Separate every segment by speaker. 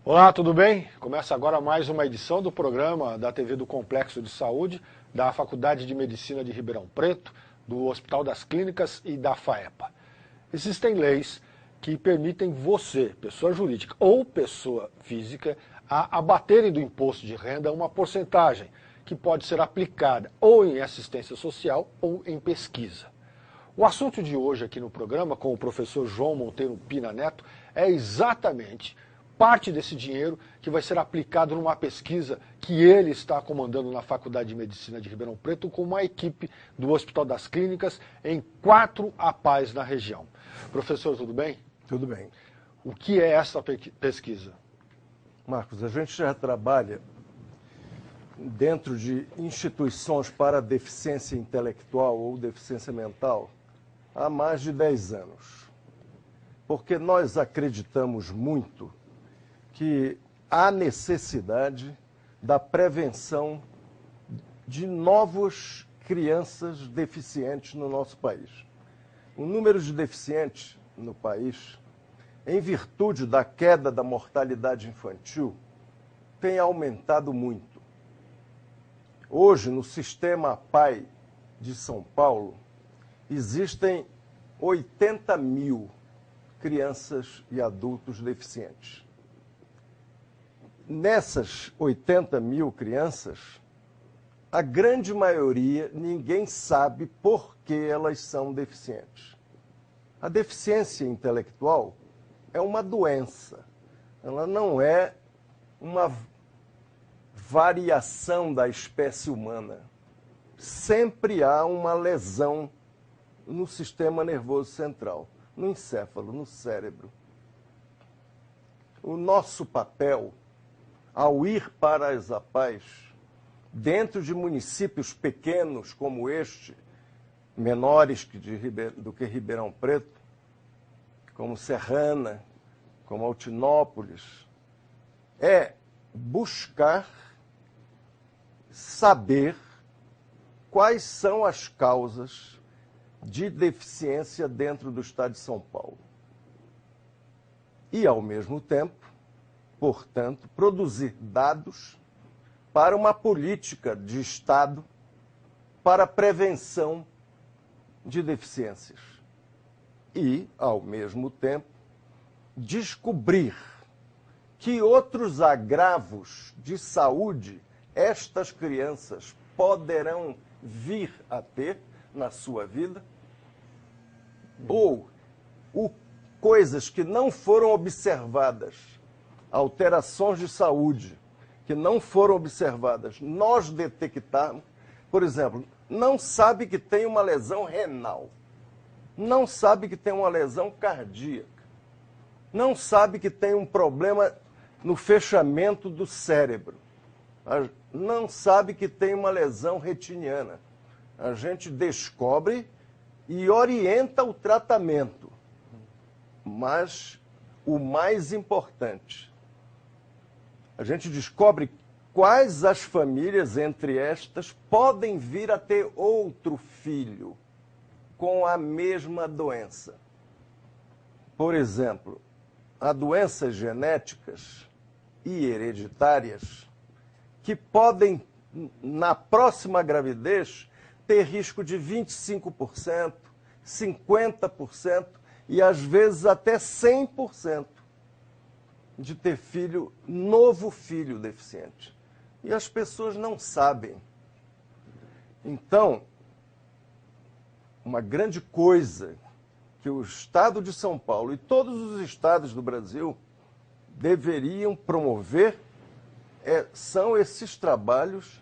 Speaker 1: Olá, tudo bem? Começa agora mais uma edição do programa da TV do Complexo de Saúde, da Faculdade de Medicina de Ribeirão Preto, do Hospital das Clínicas e da FAEPA. Existem leis que permitem você, pessoa jurídica ou pessoa física, a abaterem do imposto de renda uma porcentagem que pode ser aplicada ou em assistência social ou em pesquisa. O assunto de hoje aqui no programa, com o professor João Monteiro Pina Neto, é exatamente parte desse dinheiro que vai ser aplicado numa pesquisa que ele está comandando na Faculdade de Medicina de Ribeirão Preto com uma equipe do Hospital das Clínicas em 4 APAES na região. Professor, tudo bem?
Speaker 2: Tudo bem.
Speaker 1: O que é essa pesquisa?
Speaker 2: Marcos, a gente já trabalha dentro de instituições para deficiência intelectual ou deficiência mental há mais de 10 anos. Porque nós acreditamos muito que há necessidade da prevenção de novas crianças deficientes no nosso país. O número de deficientes no país, em virtude da queda da mortalidade infantil, tem aumentado muito. Hoje, no sistema APAE de São Paulo, existem 80 mil crianças e adultos deficientes. Nessas 80 mil crianças, a grande maioria, ninguém sabe por que elas são deficientes. A deficiência intelectual é uma doença. Ela não é uma variação da espécie humana. Sempre há uma lesão no sistema nervoso central, no encéfalo, no cérebro. O nosso papel, ao ir para as APAES, dentro de municípios pequenos como este, menores do que Ribeirão Preto, como Serrana, como Altinópolis, é buscar saber quais são as causas de deficiência dentro do estado de São Paulo. E, ao mesmo tempo, portanto, produzir dados para uma política de Estado para a prevenção de deficiências. E, ao mesmo tempo, descobrir que outros agravos de saúde estas crianças poderão vir a ter na sua vida, ou coisas que não foram observadas, alterações de saúde que não foram observadas, nós detectarmos. Por exemplo, não sabe que tem uma lesão renal, não sabe que tem uma lesão cardíaca, não sabe que tem um problema no fechamento do cérebro, não sabe que tem uma lesão retiniana. A gente descobre e orienta o tratamento. Mas o mais importante, a gente descobre quais as famílias entre estas podem vir a ter outro filho com a mesma doença. Por exemplo, há doenças genéticas e hereditárias que podem, na próxima gravidez, ter risco de 25%, 50% e, às vezes, até 100% de ter novo filho deficiente. E as pessoas não sabem. Então, uma grande coisa que o Estado de São Paulo e todos os estados do Brasil deveriam promover são esses trabalhos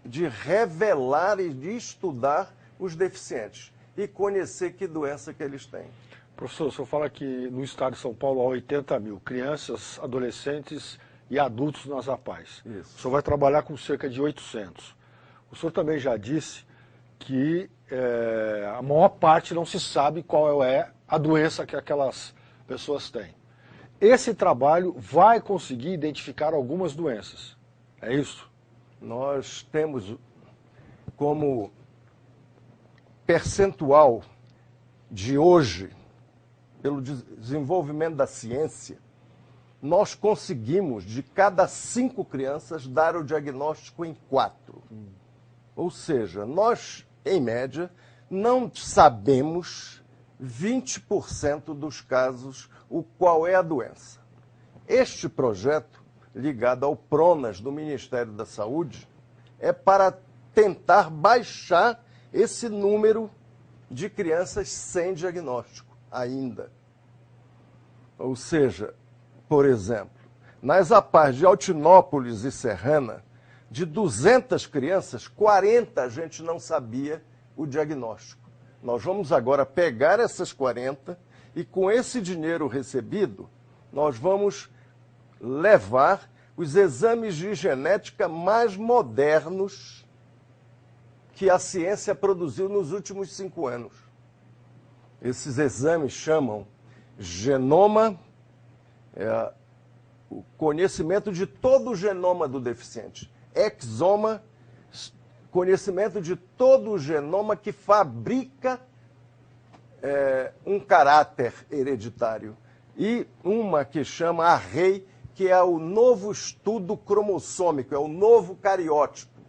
Speaker 2: de revelar e de estudar os deficientes e conhecer que doença que eles têm.
Speaker 1: Professor, o senhor fala que no estado de São Paulo há 80 mil crianças, adolescentes e adultos nas APAES.
Speaker 2: Isso.
Speaker 1: O senhor vai trabalhar com cerca de 800. O senhor também já disse que a maior parte não se sabe qual é a doença que aquelas pessoas têm. Esse trabalho vai conseguir identificar algumas doenças, é isso?
Speaker 2: Nós temos como percentual de hoje, pelo desenvolvimento da ciência, nós conseguimos, de cada 5 crianças, dar o diagnóstico em 4. Ou seja, nós, em média, não sabemos 20% dos casos qual é a doença. Este projeto, ligado ao PRONAS do Ministério da Saúde, é para tentar baixar esse número de crianças sem diagnóstico ainda. Ou seja, por exemplo, nas APAES de Altinópolis e Serrana, de 200 crianças, 40 a gente não sabia o diagnóstico. Nós vamos agora pegar essas 40 e, com esse dinheiro recebido, nós vamos levar os exames de genética mais modernos que a ciência produziu nos últimos 5 anos. Esses exames chamam genoma, o conhecimento de todo o genoma do deficiente. Exoma, conhecimento de todo o genoma que fabrica um caráter hereditário. E uma que chama Array, que é o novo estudo cromossômico, é o novo cariótipo.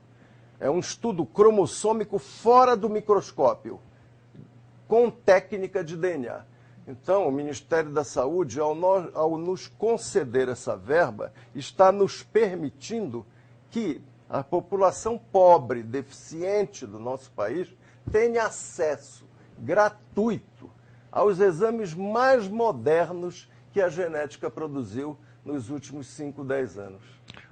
Speaker 2: É um estudo cromossômico fora do microscópio, com técnica de DNA. Então, o Ministério da Saúde, ao nos conceder essa verba, está nos permitindo que a população pobre, deficiente do nosso país, tenha acesso gratuito aos exames mais modernos que a genética produziu nos últimos 5, 10 anos.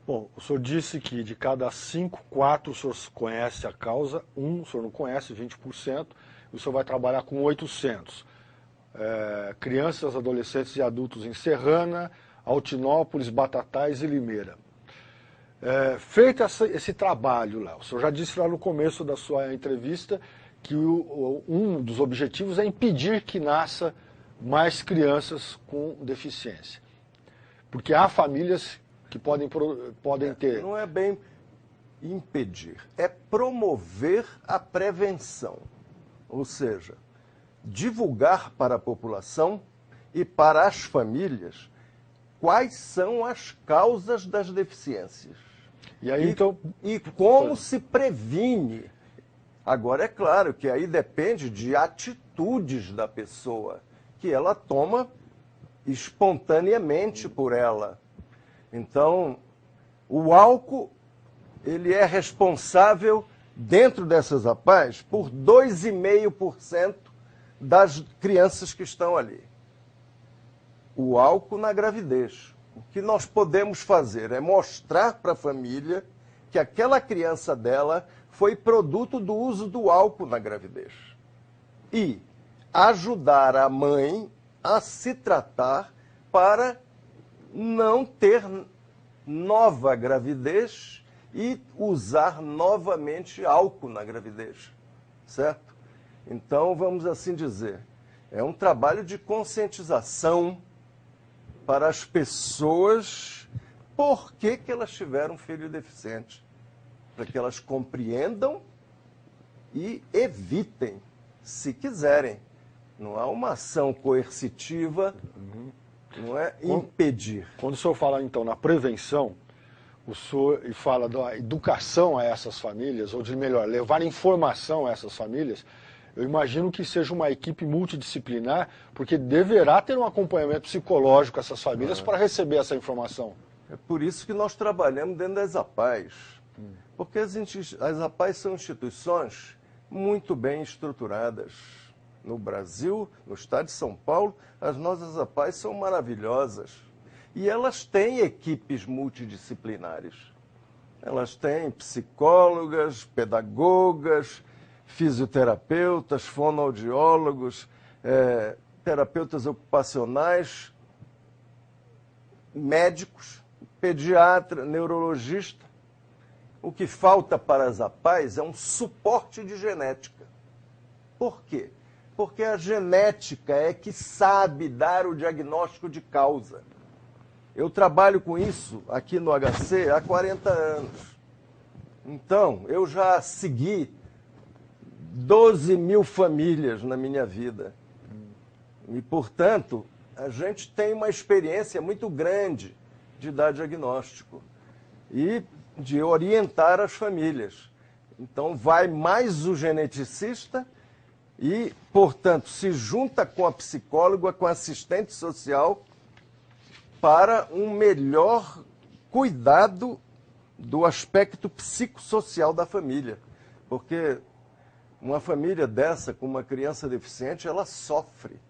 Speaker 1: Bom, o senhor disse que de cada 5, 4 o senhor conhece a causa, 1 o senhor não conhece, 20%, e o senhor vai trabalhar com 800. Crianças, adolescentes e adultos em Serrana, Altinópolis, Batatais e Limeira. Feito esse trabalho, Léo, o senhor já disse lá no começo da sua entrevista que um dos objetivos é impedir que nasça mais crianças com deficiência. Porque há famílias que podem ter...
Speaker 2: Não é bem impedir, é promover a prevenção. Ou seja, divulgar para a população e para as famílias quais são as causas das deficiências.
Speaker 1: E aí, então...
Speaker 2: E como se previne. Agora, é claro que aí depende de atitudes da pessoa, que ela toma espontaneamente por ela. Então, o álcool, ele é responsável, dentro dessas APAES, por 2,5% das crianças que estão ali. O álcool na gravidez. O que nós podemos fazer é mostrar para a família que aquela criança dela foi produto do uso do álcool na gravidez. E ajudar a mãe a se tratar para não ter nova gravidez e usar novamente álcool na gravidez, certo? Então, vamos assim dizer, é um trabalho de conscientização para as pessoas por que elas tiveram um filho deficiente, para que elas compreendam e evitem, se quiserem. Não há uma ação coercitiva, não é impedir.
Speaker 1: Quando o senhor fala, então, na prevenção, o senhor fala da educação a essas famílias, ou de melhor, levar informação a essas famílias, eu imagino que seja uma equipe multidisciplinar, porque deverá ter um acompanhamento psicológico a essas famílias para receber essa informação.
Speaker 2: É por isso que nós trabalhamos dentro das APAES. Porque as APAES são instituições muito bem estruturadas. No Brasil, no estado de São Paulo, as nossas APAES são maravilhosas. E elas têm equipes multidisciplinares. Elas têm psicólogas, pedagogas, fisioterapeutas, fonoaudiólogos, terapeutas ocupacionais, médicos, pediatra, neurologista. O que falta para as APAES é um suporte de genética. Por quê? Porque a genética é que sabe dar o diagnóstico de causa. Eu trabalho com isso aqui no HC há 40 anos. Então, eu já segui 12 mil famílias na minha vida. E, portanto, a gente tem uma experiência muito grande de dar diagnóstico e de orientar as famílias. Então, vai mais o geneticista e, portanto, se junta com a psicóloga, com a assistente social, para um melhor cuidado do aspecto psicossocial da família. Porque uma família dessa, com uma criança deficiente, ela sofre.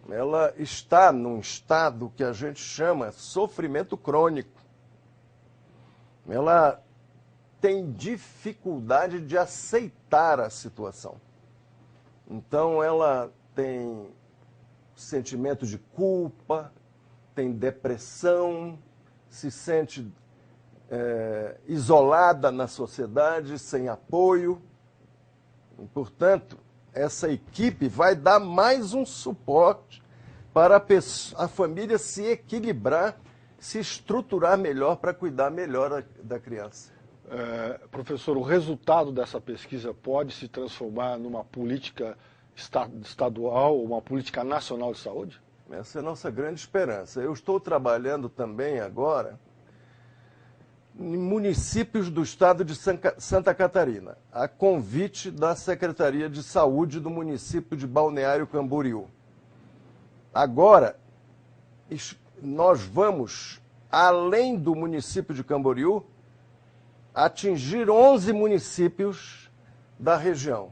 Speaker 2: Ela está num estado que a gente chama sofrimento crônico. Ela tem dificuldade de aceitar a situação. Então, ela tem sentimento de culpa, tem depressão, se sente isolada na sociedade, sem apoio. E, portanto, essa equipe vai dar mais um suporte para a família se equilibrar, se estruturar melhor para cuidar melhor da criança.
Speaker 1: Professor, o resultado dessa pesquisa pode se transformar numa política estadual ou uma política nacional de saúde?
Speaker 2: Essa é a nossa grande esperança. Eu estou trabalhando também agora em municípios do estado de Santa Catarina, a convite da Secretaria de Saúde do município de Balneário Camboriú. Agora, nós vamos, além do município de Camboriú, atingir 11 municípios da região.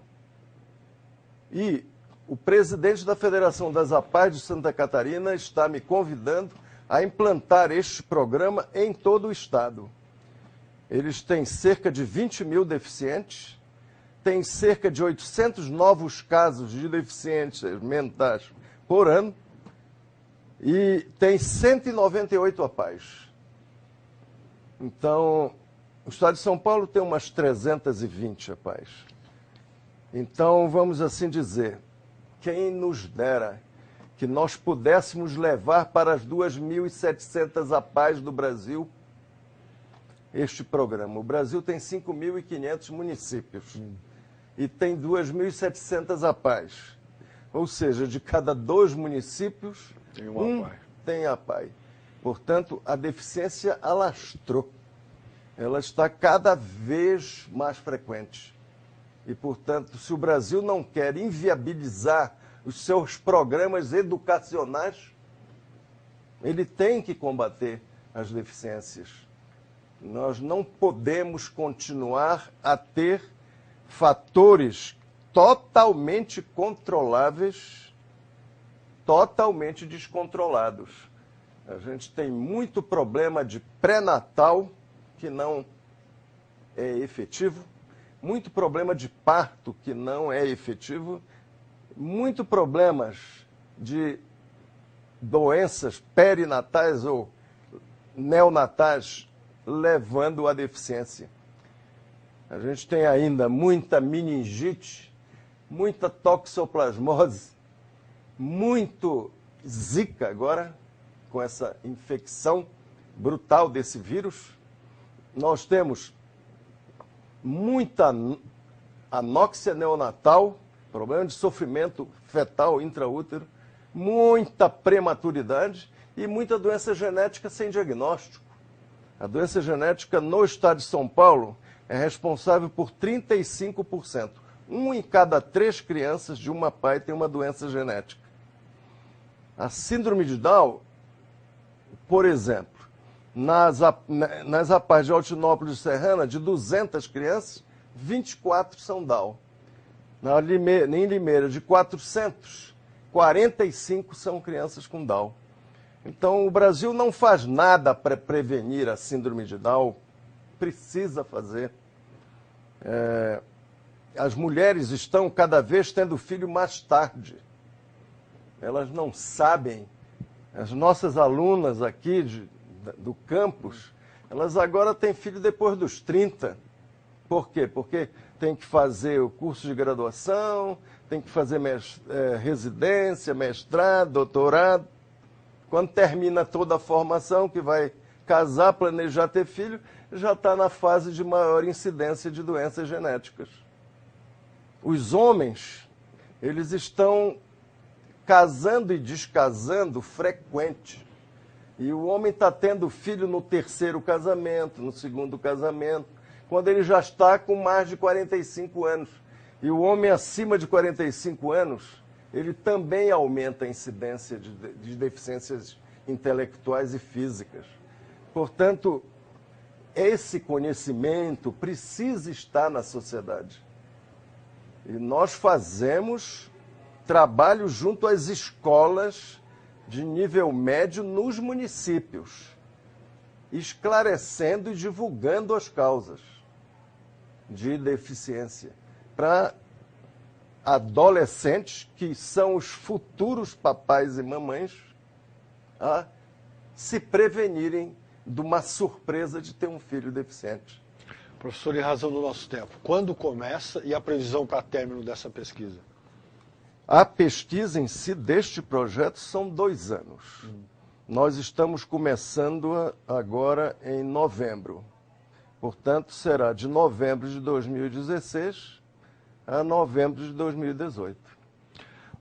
Speaker 2: E o presidente da Federação das APAES de Santa Catarina está me convidando a implantar este programa em todo o estado. Eles têm cerca de 20 mil deficientes, têm cerca de 800 novos casos de deficiências mentais por ano e tem 198 APAES. Então, o estado de São Paulo tem umas 320 APAES. Então, vamos assim dizer, quem nos dera que nós pudéssemos levar para as 2.700 APAES do Brasil este programa. O Brasil tem 5.500 municípios e tem 2.700 APAES. Ou seja, de cada 2 municípios, um tem APAE. Portanto, a deficiência alastrou. Ela está cada vez mais frequente. E, portanto, se o Brasil não quer inviabilizar os seus programas educacionais, ele tem que combater as deficiências. Nós não podemos continuar a ter fatores totalmente controláveis, totalmente descontrolados. A gente tem muito problema de pré-natal que não é efetivo, muito problema de parto que não é efetivo, muito problemas de doenças perinatais ou neonatais levando à deficiência. A gente tem ainda muita meningite, muita toxoplasmose, muito zika agora, com essa infecção brutal desse vírus. Nós temos muita anóxia neonatal, problema de sofrimento fetal intraútero, muita prematuridade e muita doença genética sem diagnóstico. A doença genética no estado de São Paulo é responsável por 35%. 1 em cada 3 crianças de uma APAE tem uma doença genética. A síndrome de Down, por exemplo, nas APAES de Altinópolis e Serrana, de 200 crianças, 24 são Down. Em Limeira, de 400, 45 são crianças com Down. Então, o Brasil não faz nada para prevenir a síndrome de Down, precisa fazer. As mulheres estão cada vez tendo filho mais tarde. Elas não sabem. As nossas alunas aqui do campus, elas agora têm filho depois dos 30. Por quê? Porque tem que fazer o curso de graduação, tem que fazer residência, mestrado, doutorado. Quando termina toda a formação, que vai casar, planejar ter filho, já está na fase de maior incidência de doenças genéticas. Os homens, eles estão casando e descasando frequente. E o homem está tendo filho no terceiro casamento, no segundo casamento, quando ele já está com mais de 45 anos. E o homem acima de 45 anos, ele também aumenta a incidência de deficiências intelectuais e físicas. Portanto, esse conhecimento precisa estar na sociedade. E nós fazemos trabalho junto às escolas de nível médio nos municípios, esclarecendo e divulgando as causas de deficiência para adolescentes, que são os futuros papais e mamães, a se prevenirem de uma surpresa de ter um filho deficiente.
Speaker 1: Professor, em razão do nosso tempo, quando começa e a previsão para término dessa pesquisa?
Speaker 2: A pesquisa em si deste projeto são 2 anos. Nós estamos começando agora em novembro. Portanto, será de novembro de 2016 a novembro de 2018.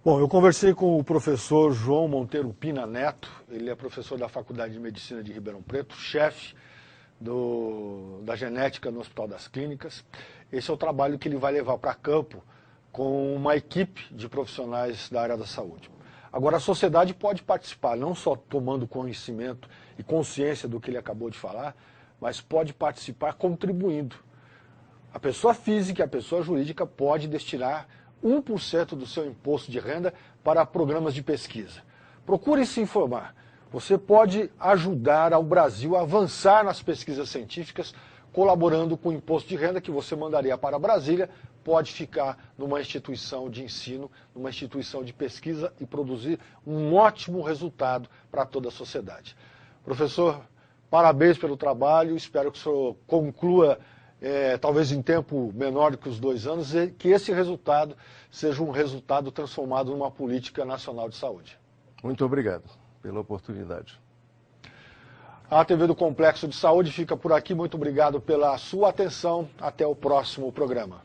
Speaker 1: Bom, eu conversei com o professor João Monteiro Pina Neto, ele é professor da Faculdade de Medicina de Ribeirão Preto, chefe da genética no Hospital das Clínicas. Esse é o trabalho que ele vai levar para campo com uma equipe de profissionais da área da saúde. Agora, a sociedade pode participar, não só tomando conhecimento e consciência do que ele acabou de falar, mas pode participar contribuindo. A pessoa física e a pessoa jurídica pode destinar 1% do seu imposto de renda para programas de pesquisa. Procure se informar. Você pode ajudar ao Brasil a avançar nas pesquisas científicas, colaborando com o imposto de renda que você mandaria para Brasília, pode ficar numa instituição de ensino, numa instituição de pesquisa e produzir um ótimo resultado para toda a sociedade. Professor, parabéns pelo trabalho, espero que o senhor conclua, talvez em tempo menor do que os 2 anos, e que esse resultado seja um resultado transformado numa política nacional de saúde.
Speaker 2: Muito obrigado pela oportunidade.
Speaker 1: A TV do Complexo de Saúde fica por aqui. Muito obrigado pela sua atenção. Até o próximo programa.